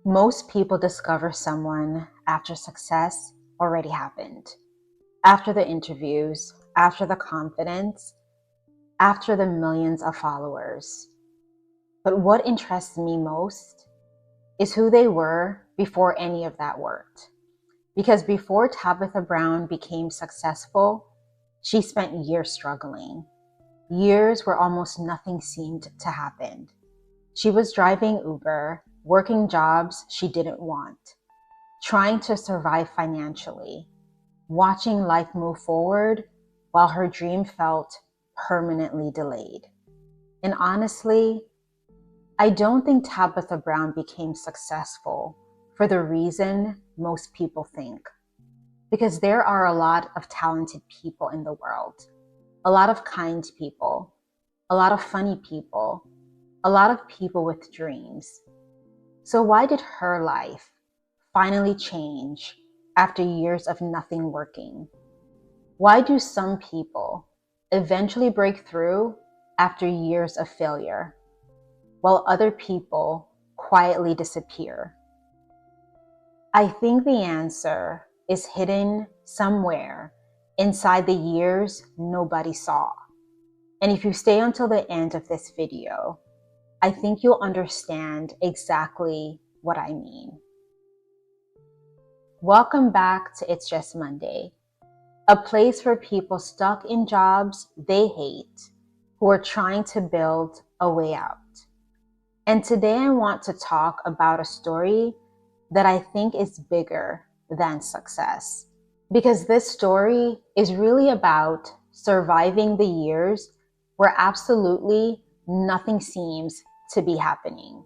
Most people discover someone after success already happened, after the interviews, after the confidence, after the millions of followers. But what interests me most is who they were before any of that worked. Because before Tabitha Brown became successful, she spent years struggling, years where almost nothing seemed to happen. She was driving Uber, working jobs she didn't want, trying to survive financially, watching life move forward while her dream felt permanently delayed. And honestly, I don't think Tabitha Brown became successful for the reason most people think. Because there are a lot of talented people in the world, a lot of kind people, a lot of funny people, a lot of people with dreams. So why did her life finally change after years of nothing working? Why do some people eventually break through after years of failure, while other people quietly disappear? I think the answer is hidden somewhere inside the years nobody saw. And if you stay until the end of this video, I think you'll understand exactly what I mean. Welcome back to It's Just Monday, a place for people stuck in jobs they hate who are trying to build a way out. And today I want to talk about a story that I think is bigger than success. Because this story is really about surviving the years where absolutely nothing seems to be happening.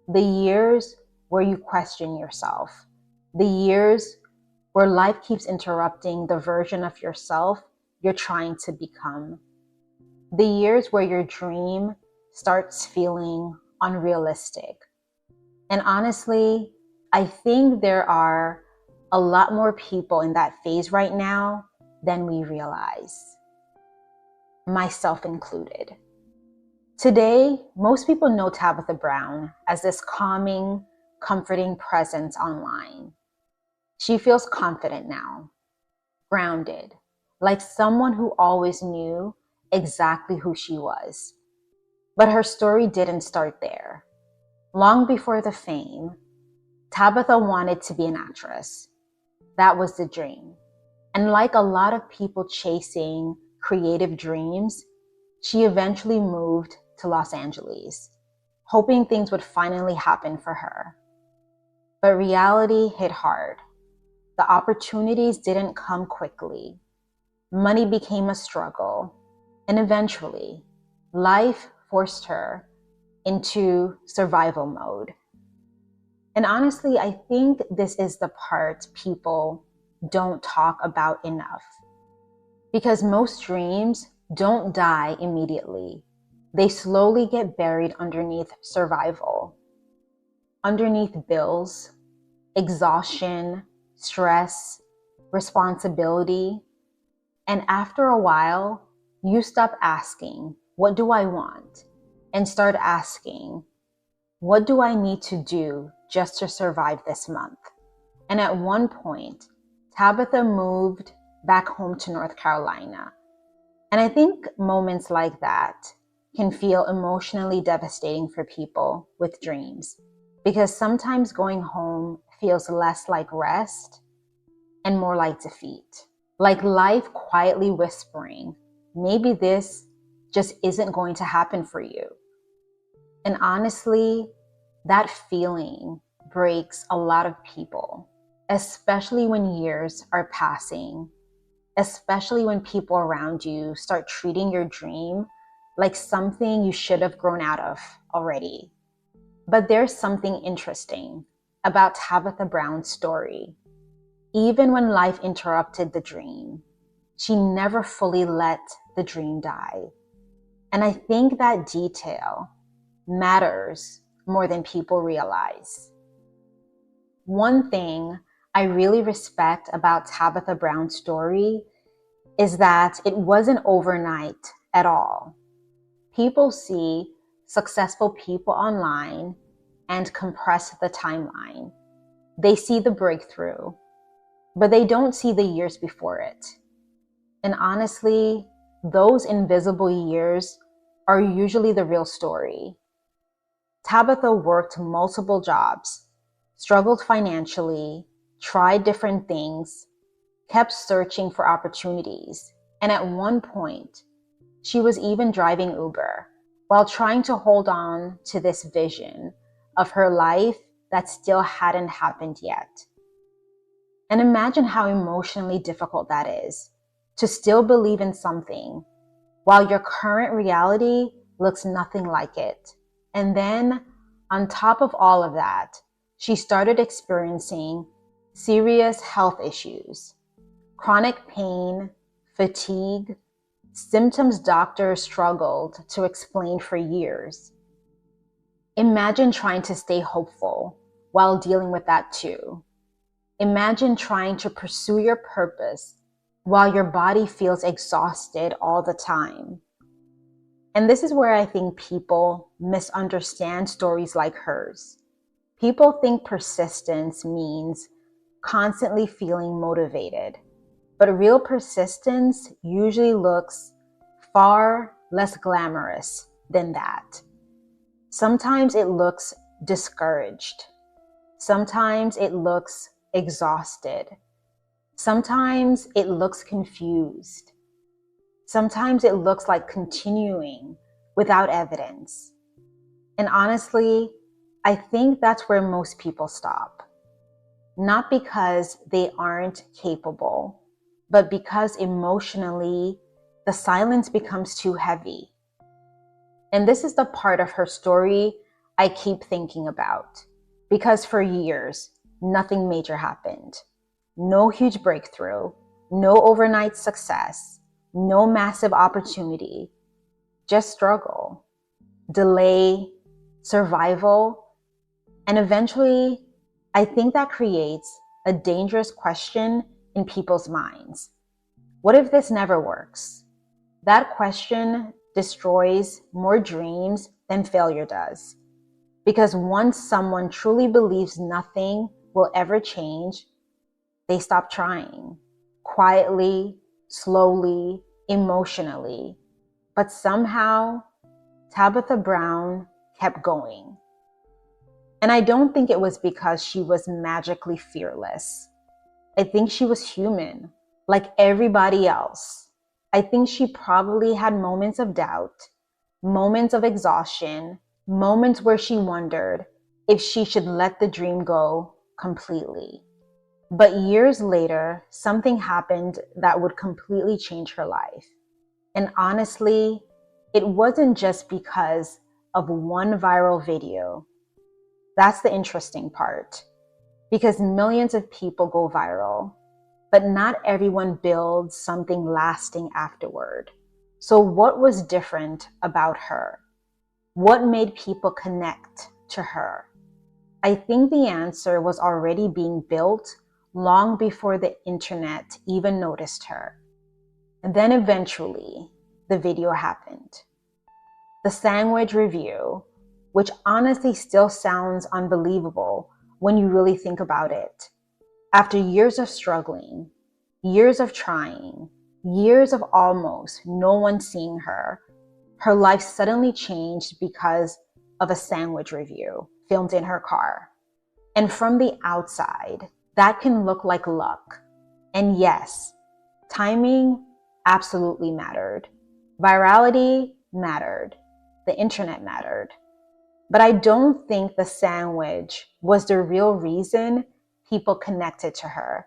The years where you question yourself. The years where life keeps interrupting the version of yourself you're trying to become. The years where your dream starts feeling unrealistic. And honestly, I think there are a lot more people in that phase right now than we realize, myself included. Today, most people know Tabitha Brown as this calming, comforting presence online. She feels confident now, grounded, like someone who always knew exactly who she was. But her story didn't start there. Long before the fame, Tabitha wanted to be an actress. That was the dream. And like a lot of people chasing creative dreams, she eventually moved to Los Angeles, hoping things would finally happen for her. But reality hit hard. The opportunities didn't come quickly. Money became a struggle. And eventually, life forced her into survival mode. And honestly, I think this is the part people don't talk about enough. Because most dreams don't die immediately. They slowly get buried underneath survival, underneath bills, exhaustion, stress, responsibility. And after a while, you stop asking, what do I want? And start asking, what do I need to do just to survive this month? And at one point, Tabitha moved back home to North Carolina. And I think moments like that can feel emotionally devastating for people with dreams, because sometimes going home feels less like rest and more like defeat. Like life quietly whispering, maybe this just isn't going to happen for you. And honestly, that feeling breaks a lot of people, especially when years are passing, especially when people around you start treating your dream like something you should have grown out of already. But there's something interesting about Tabitha Brown's story. Even when life interrupted the dream, she never fully let the dream die. And I think that detail matters more than people realize. One thing I really respect about Tabitha Brown's story is that it wasn't overnight at all. People see successful people online and compress the timeline. They see the breakthrough, but they don't see the years before it. And honestly, those invisible years are usually the real story. Tabitha worked multiple jobs, struggled financially, tried different things, kept searching for opportunities, and at one point, she was even driving Uber while trying to hold on to this vision of her life that still hadn't happened yet. And imagine how emotionally difficult that is, to still believe in something while your current reality looks nothing like it. And then, on top of all of that, she started experiencing serious health issues, chronic pain, fatigue, symptoms doctors struggled to explain for years. Imagine trying to stay hopeful while dealing with that too. Imagine trying to pursue your purpose while your body feels exhausted all the time. And this is where I think people misunderstand stories like hers. People think persistence means constantly feeling motivated, but real persistence usually looks far less glamorous than that. Sometimes it looks discouraged. Sometimes it looks exhausted. Sometimes it looks confused. Sometimes it looks like continuing without evidence. And honestly, I think that's where most people stop. Not because they aren't capable, but because emotionally, the silence becomes too heavy. And this is the part of her story I keep thinking about. Because for years, nothing major happened. No huge breakthrough, no overnight success, no massive opportunity, just struggle, delay, survival, and eventually, I think that creates a dangerous question in people's minds. What if this never works? That question destroys more dreams than failure does. Because once someone truly believes nothing will ever change, they stop trying. Quietly, slowly, emotionally. But somehow, Tabitha Brown kept going. And I don't think it was because she was magically fearless. I think she was human, like everybody else. I think she probably had moments of doubt, moments of exhaustion, moments where she wondered if she should let the dream go completely. But years later, something happened that would completely change her life. And honestly, it wasn't just because of one viral video. That's the interesting part. Because millions of people go viral, but not everyone builds something lasting afterward. So what was different about her? What made people connect to her? I think the answer was already being built long before the internet even noticed her. And then eventually, the video happened. The sandwich review, which honestly still sounds unbelievable when you really think about it. After years of struggling, years of trying, years of almost no one seeing her, her life suddenly changed because of a sandwich review filmed in her car. And from the outside, that can look like luck. And yes, timing absolutely mattered. Virality mattered. The internet mattered. But I don't think the sandwich was the real reason people connected to her.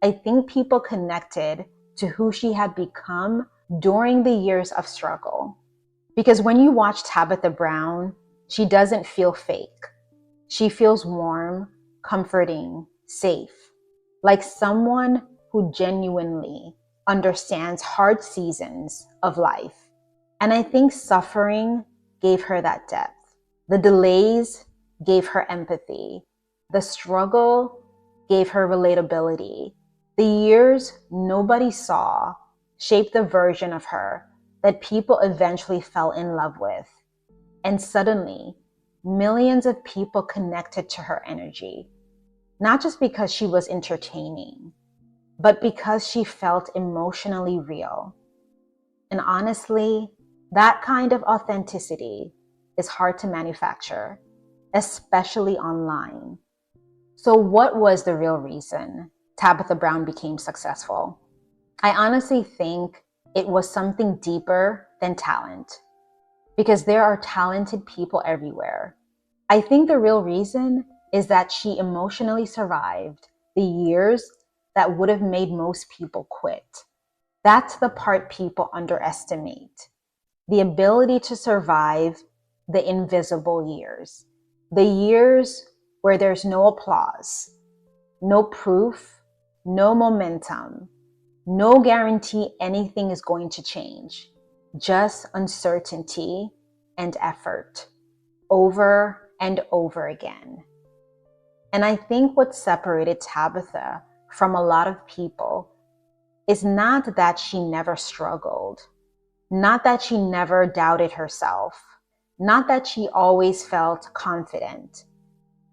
I think people connected to who she had become during the years of struggle. Because when you watch Tabitha Brown, she doesn't feel fake. She feels warm, comforting, safe, like someone who genuinely understands hard seasons of life. And I think suffering gave her that depth. The delays gave her empathy. The struggle gave her relatability. The years nobody saw shaped the version of her that people eventually fell in love with. And suddenly, millions of people connected to her energy, not just because she was entertaining, but because she felt emotionally real. And honestly, that kind of authenticity is hard to manufacture, especially online. So what was the real reason Tabitha Brown became successful? I honestly think it was something deeper than talent, because there are talented people everywhere. I think the real reason is that she emotionally survived the years that would have made most people quit. That's the part people underestimate. The ability to survive the invisible years. The years where there's no applause, no proof, no momentum, no guarantee anything is going to change. Just uncertainty and effort over and over again. And I think what separated Tabitha from a lot of people is not that she never struggled, not that she never doubted herself, not that she always felt confident.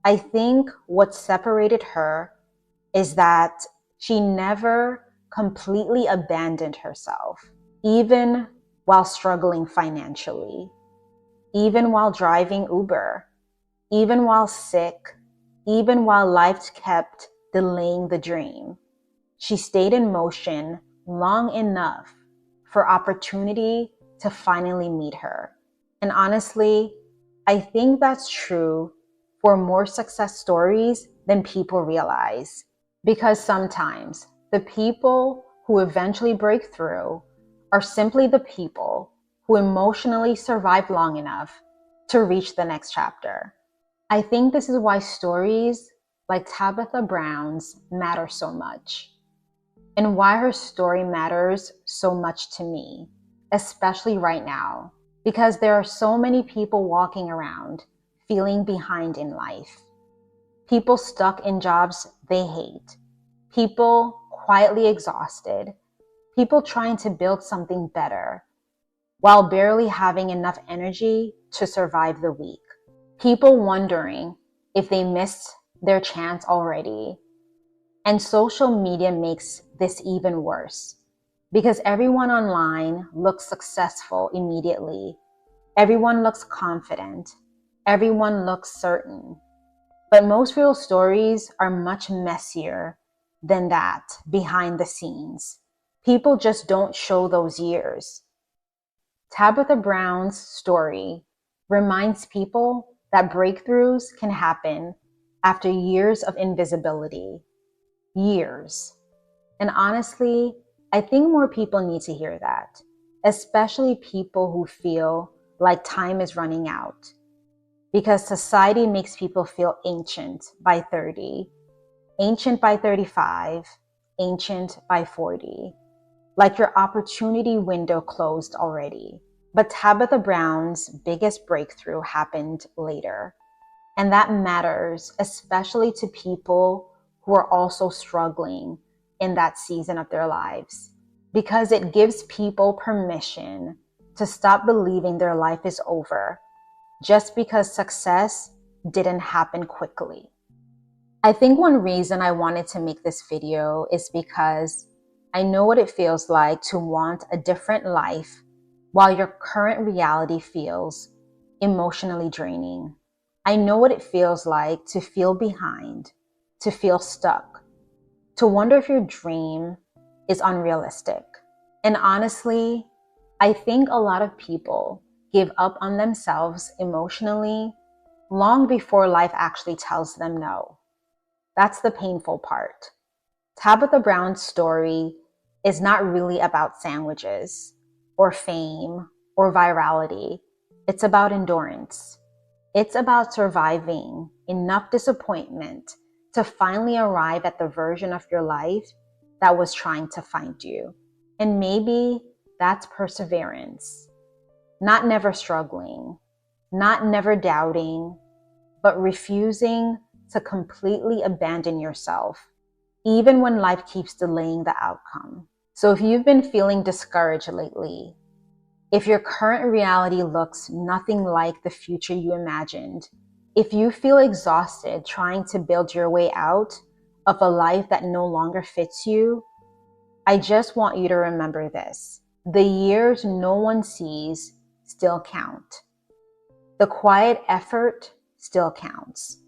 I think what separated her is that she never completely abandoned herself, even while struggling financially, even while driving Uber, even while sick, even while life kept delaying the dream. She stayed in motion long enough for opportunity to finally meet her. And honestly, I think that's true for more success stories than people realize. Because sometimes the people who eventually break through are simply the people who emotionally survive long enough to reach the next chapter. I think this is why stories like Tabitha Brown's matter so much, and why her story matters so much to me, especially right now, because there are so many people walking around feeling behind in life. People stuck in jobs they hate, people quietly exhausted, people trying to build something better while barely having enough energy to survive the week. People wondering if they missed their chance already. And social media makes this even worse, because everyone online looks successful immediately. Everyone looks confident. Everyone looks certain. But most real stories are much messier than that behind the scenes. People just don't show those years. Tabitha Brown's story reminds people that breakthroughs can happen after years of invisibility. Years. And honestly, I think more people need to hear that, especially people who feel like time is running out. Because society makes people feel ancient by 30, ancient by 35, ancient by 40. Like your opportunity window closed already. But Tabitha Brown's biggest breakthrough happened later. And that matters, especially to people who are also struggling in that season of their lives, because it gives people permission to stop believing their life is over just because success didn't happen quickly. I think one reason I wanted to make this video is because I know what it feels like to want a different life while your current reality feels emotionally draining. I know what it feels like to feel behind, to feel stuck, to wonder if your dream is unrealistic. And honestly, I think a lot of people give up on themselves emotionally long before life actually tells them no. That's the painful part. Tabitha Brown's story is not really about sandwiches or fame or virality. It's about endurance. It's about surviving enough disappointment to finally arrive at the version of your life that was trying to find you. And maybe that's perseverance. Not never struggling, not never doubting, but refusing to completely abandon yourself, even when life keeps delaying the outcome. So if you've been feeling discouraged lately, If your current reality looks nothing like the future you imagined, if you feel exhausted trying to build your way out of a life that no longer fits you, I just want you to remember this. The years no one sees still count. The quiet effort still counts.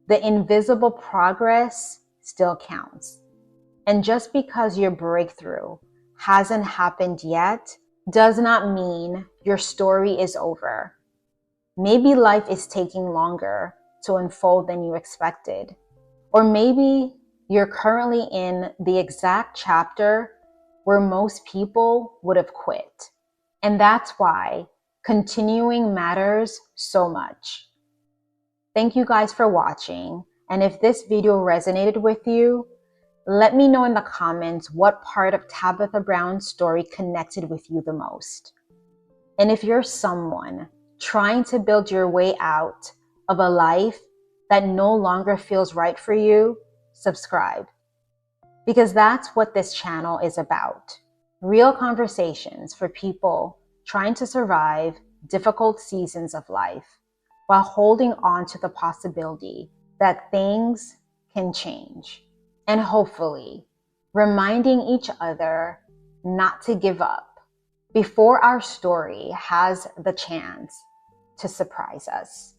The invisible progress still counts. And just because your breakthrough hasn't happened yet does not mean your story is over. Maybe life is taking longer to unfold than you expected. Or maybe you're currently in the exact chapter where most people would have quit. And that's why continuing matters so much. Thank you guys for watching. And if this video resonated with you, let me know in the comments what part of Tabitha Brown's story connected with you the most. And if you're someone trying to build your way out of a life that no longer feels right for you, subscribe. Because that's what this channel is about. Real conversations for people trying to survive difficult seasons of life while holding on to the possibility that things can change. And hopefully, reminding each other not to give up before our story has the chance to surprise us.